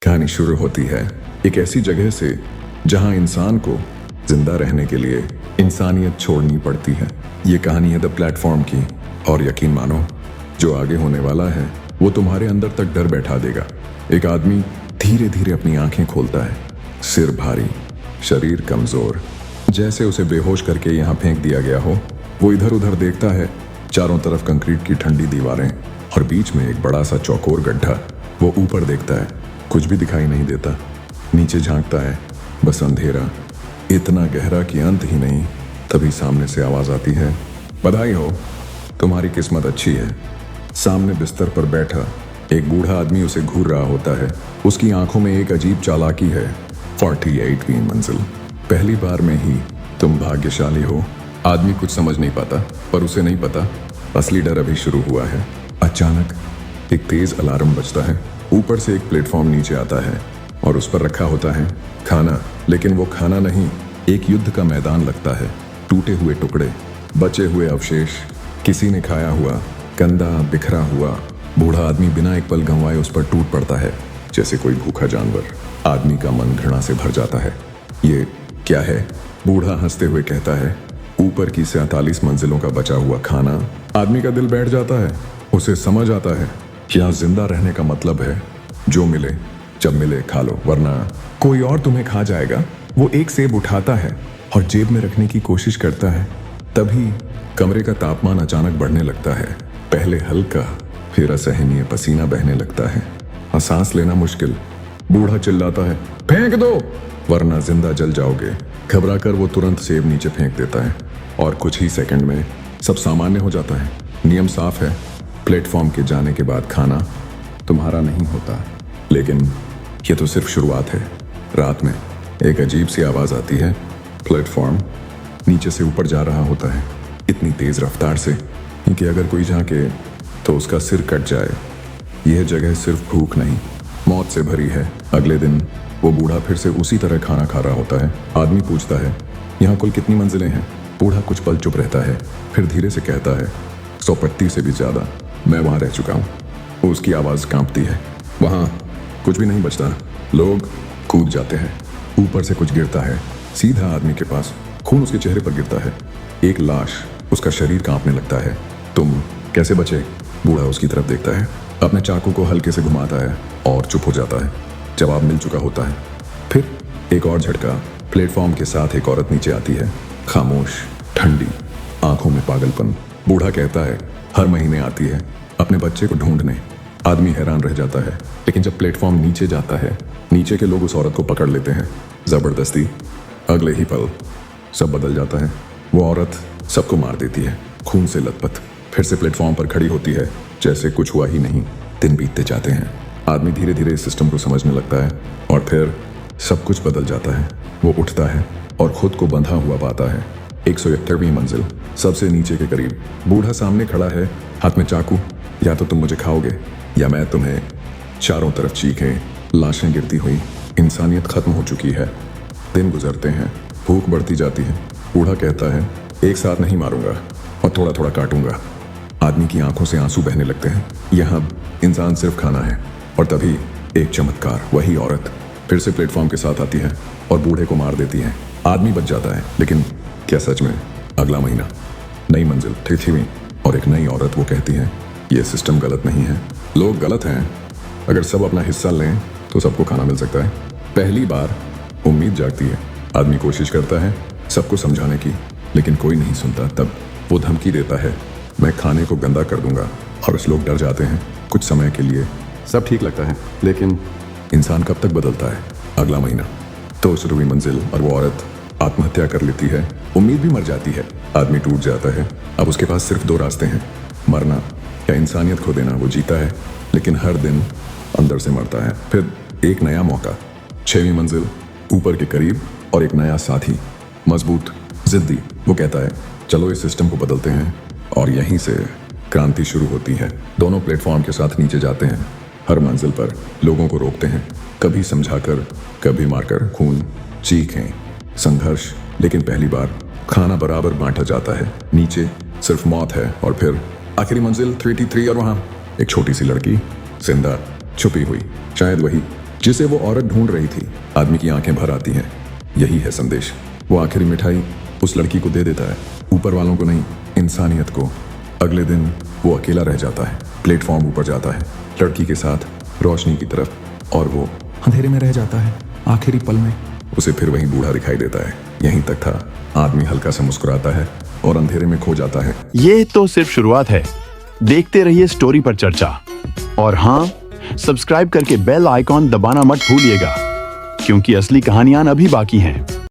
कहानी शुरू होती है एक ऐसी जगह से जहां इंसान को जिंदा रहने के लिए इंसानियत छोड़नी पड़ती है। ये कहानी है द प्लेटफॉर्म की, और यकीन मानो जो आगे होने वाला है वो तुम्हारे अंदर तक डर बैठा देगा। एक आदमी धीरे धीरे अपनी आंखें खोलता है, सिर भारी, शरीर कमजोर, जैसे उसे बेहोश करके यहाँ फेंक दिया गया हो। वो इधर उधर देखता है, चारों तरफ कंक्रीट की ठंडी दीवारें और बीच में एक बड़ा सा चौकोर गड्ढा। वो ऊपर देखता है, कुछ भी दिखाई नहीं देता। नीचे झांकता है, बस अंधेरा, इतना गहरा कि अंत ही नहीं। तभी सामने से आवाज आती है, बधाई हो, तुम्हारी किस्मत अच्छी है। सामने बिस्तर पर बैठा एक बूढ़ा आदमी उसे घूर रहा होता है। उसकी आंखों में एक अजीब चालाकी है। 48वीं मंजिल, पहली बार में ही तुम भाग्यशाली हो। आदमी कुछ समझ नहीं पाता, पर उसे नहीं पता असली डर अभी शुरू हुआ है। अचानक एक तेज अलार्म बजता है। ऊपर से एक प्लेटफॉर्म नीचे आता है और उस पर रखा होता है खाना। लेकिन वो खाना नहीं, एक युद्ध का मैदान लगता है। टूटे हुए टुकड़े, बचे हुए अवशेष, किसी ने खाया हुआ, गंदा, बिखरा हुआ। बूढ़ा आदमी बिना एक पल गंवाए उस पर टूट पड़ता है, जैसे कोई भूखा जानवर। आदमी का मन घृणा से भर जाता है। ये क्या है? बूढ़ा हंसते हुए कहता है, ऊपर की 47 मंजिलों का बचा हुआ खाना। आदमी का दिल बैठ जाता है। उसे समझ आता है यहाँ जिंदा रहने का मतलब है जो मिले जब मिले खा लो, वरना कोई और तुम्हें खा जाएगा। वो एक सेब उठाता है और जेब में रखने की कोशिश करता है। तभी कमरे का तापमान अचानक बढ़ने लगता है। पहले हल्का, फिर असहनीय पसीना बहने लगता है और सांस लेना मुश्किल। बूढ़ा चिल्लाता है, फेंक दो वरना जिंदा जल जाओगे। घबरा कर वो तुरंत सेब नीचे फेंक देता है और कुछ ही सेकंड में सब सामान्य हो जाता है। नियम साफ है, प्लेटफॉर्म के जाने के बाद खाना तुम्हारा नहीं होता। लेकिन ये तो सिर्फ शुरुआत है। रात में एक अजीब सी आवाज आती है। प्लेटफॉर्म नीचे से ऊपर जा रहा होता है, इतनी तेज रफ्तार से कि अगर कोई झांके तो उसका सिर कट जाए। यह जगह सिर्फ भूख नहीं, मौत से भरी है। अगले दिन वो बूढ़ा फिर से उसी तरह खाना खा रहा होता है। आदमी पूछता है, यहाँ कुल कितनी मंजिलें हैं? बूढ़ा कुछ पल चुप रहता है, फिर धीरे से कहता है, 135 से भी ज्यादा। मैं वहां रह चुका हूँ। उसकी आवाज कांपती है। वहां कुछ भी नहीं बचता। लोग कूद जाते हैं। ऊपर से कुछ गिरता है, सीधा आदमी के पास। खून उसके चेहरे पर गिरता है। एक लाश, उसका शरीर कांपने लगता है। तुम कैसे बचे? बूढ़ा उसकी तरफ देखता है, अपने चाकू को हल्के से घुमाता है और चुप हो जाता है। जवाब मिल चुका होता है। फिर एक और झटका। प्लेटफॉर्म के साथ एक औरत नीचे आती है, खामोश, ठंडी, आंखों में पागलपन। बूढ़ा कहता है, हर महीने आती है अपने बच्चे को ढूंढने। आदमी हैरान रह जाता है, लेकिन जब प्लेटफॉर्म नीचे जाता है, नीचे के लोग उस औरत को पकड़ लेते हैं जबरदस्ती। अगले ही पल सब बदल जाता है। वो औरत सबको मार देती है, खून से लथपथ। फिर से प्लेटफॉर्म पर खड़ी होती है, जैसे कुछ हुआ ही नहीं। दिन बीतते जाते हैं। आदमी धीरे धीरे इस सिस्टम को समझने लगता है और फिर सब कुछ बदल जाता है। वो उठता है और खुद को बंधा हुआ पाता है। 171वीं मंजिल, सबसे नीचे के करीब। बूढ़ा सामने खड़ा है, हाथ में चाकू। या तो तुम मुझे खाओगे या मैं तुम्हें। चारों तरफ चीखें, लाशें गिरती हुई। इंसानियत खत्म हो चुकी है। दिन गुजरते हैं, भूख बढ़ती जाती है। बूढ़ा कहता है, एक साथ नहीं मारूंगा और थोड़ा थोड़ा काटूंगा। आदमी की आंखों से आंसू बहने लगते हैं। यहाँ इंसान सिर्फ खाना है। और तभी एक चमत्कार, वही औरत फिर से प्लेटफॉर्म के साथ आती है और बूढ़े को मार देती है। आदमी बच जाता है, लेकिन क्या सच में? अगला महीना, नई मंजिल, 33वीं, और एक नई औरत। वो कहती है, ये सिस्टम गलत नहीं है, लोग गलत हैं। अगर सब अपना हिस्सा लें तो सबको खाना मिल सकता है। पहली बार उम्मीद जागती है। आदमी कोशिश करता है सबको समझाने की, लेकिन कोई नहीं सुनता। तब वो धमकी देता है, मैं खाने को गंदा कर दूंगा। और उस लोग डर जाते हैं। कुछ समय के लिए सब ठीक लगता है, लेकिन इंसान कब तक बदलता है? अगला महीना, तो 100वीं मंजिल, और वो औरत आत्महत्या कर लेती है। उम्मीद भी मर जाती है। आदमी टूट जाता है। अब उसके पास सिर्फ 2 रास्ते हैं, मरना या इंसानियत खो देना। वो जीता है, लेकिन हर दिन अंदर से मरता है। फिर एक नया मौका, 6वीं मंजिल, ऊपर के करीब, और एक नया साथी, मजबूत, जिद्दी। वो कहता है, चलो इस सिस्टम को बदलते हैं। और यहीं से क्रांति शुरू होती है। दोनों प्लेटफॉर्म के साथ नीचे जाते हैं। हर मंजिल पर लोगों को रोकते हैं, कभी समझाकर, कभी मारकर। खून, चीखें, संघर्ष, लेकिन पहली बार खाना बराबर बांटा जाता है। नीचे सिर्फ मौत है। और फिर आखिरी मंजिल 33, और वहाँ एक छोटी सी लड़की जिंदा छुपी हुई, शायद वही जिसे वो औरत ढूंढ रही थी। आदमी की आंखें भर आती हैं। यही है संदेश। वो आखिरी मिठाई उस लड़की को दे देता है, ऊपर वालों को नहीं, इंसानियत को। अगले दिन वो अकेला रह जाता है, प्लेटफॉर्म ऊपर जाता है लड़की के साथ रोशनी की तरफ, और वो अंधेरे में रह जाता है। आखिरी पल में उसे फिर वही बूढ़ा दिखाई देता है। यहीं तक था। आदमी हल्का सा मुस्कुराता है और अंधेरे में खो जाता है। ये तो सिर्फ शुरुआत है। देखते रहिए स्टोरी पर चर्चा, और हाँ, सब्सक्राइब करके बेल आइकॉन दबाना मत भूलिएगा, क्योंकि असली कहानियां अभी बाकी हैं।